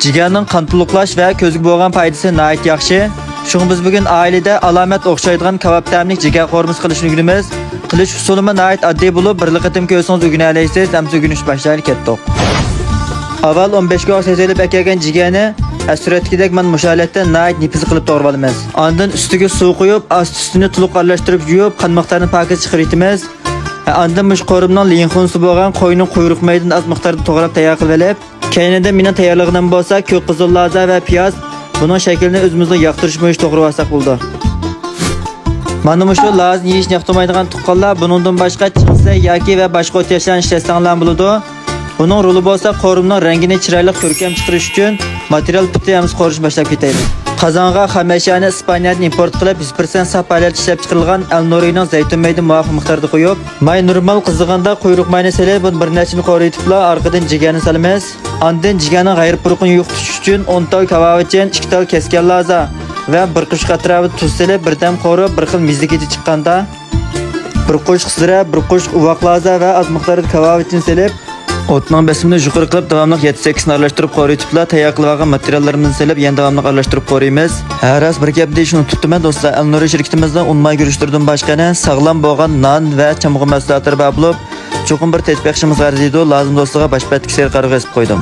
Jigarning qon to'liqlash va ko'zga bo'lgan foydasi nihoyat yaxshi. Shunga biz bugun oilada alomat o'xshaydigan kebab ta'mlik jigar qo'rmasi qilishni o'rganamiz. Qilish usulimi nihoyat oddiy bo'lib, bir qatim ko'rsangiz o'rgana olasiz. Hamma o'rganish boshlaylik ketdik. Avval 15 ga sezilib ekelgan jigarni suratdagidek men musholatda nihoyat nefis qilib to'g'rab olamiz. Ondan ustiga suv qo'yib, asti-ustini to'liq aralashtirib yuvib, qon miqdorini paket chiqarib Ondan mush qo'rimning linxunsi bo'lgan qo'yning quyruq maydan az miqdorda to'g'rab tayyor qilib olib, keynida meni tayyorlig'idan bo'lsa, ko'k qizil laza va piyoz buning shaklini o'zimizning yoqtirish bo'yicha to'g'rab olsak bo'ldi. Mana shu lazni yeyish yoqtirmaydigan tuqqanlar buningdan boshqa chingsa yoki va boshqa o'tashlarni ishlatsanlar bo'ladi. Buning roli bo'lsa, qo'rimning rangini chiroyli ko'rkam chiqarish uchun material bittamiz qorish boshlab ketaylik. Qozonga xamashani Ispaniyadan import qilib 100% saf palat ishlab chiqarilgan El Norining zaytun mayda muvofiq miqdorda qo'yib, may normal qizig'anda quyruq mayni selib, buni bir nechini qo'ritiblar, orqadan jigarni solamiz. Ondan jigarning g'ayri-puruqini yo'qotish uchun 10 ta kavavichin, 2 ta kesgan laza va bir qush qatravi tuz selib, birdan qo'rib, bir xil mizligiti chiqqanda, bir qush xizra, bir qush uvoq laza va az miqdorda kavavichin selib, o'tning besimini yuqori qilib davomli 7-8 aralashtirib qo'yiblar. Tayyor qilib olgan materiallarimizni selib, yana davomli aralashtirib qo'yamiz. Haras bir gap deyishni unutibman do'stlar. El Nuri shirkatimizdan unmay guruchtirdim boshqani sog'lom bo'lgan non va chamg'u mahsulotlar bor bo'lib, cho'qim bir tetbiqishimiz arziydi. Lozim do'stlarga boshpatlik ser qarg'a esib qo'ydim.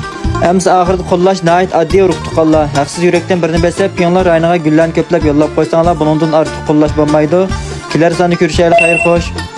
Amsa oxirida qo'llash nihoyat oddiy urug' tuqqanlar. Haqsiz yurakdan birini bersa, piyonlar rayoniga gullarni ko'plab yo'llab qo'ysanglar, buningdan ortiq qo'llash bo'lmaydi. Kelar soni ko'rishaylik, xayr xo'sh.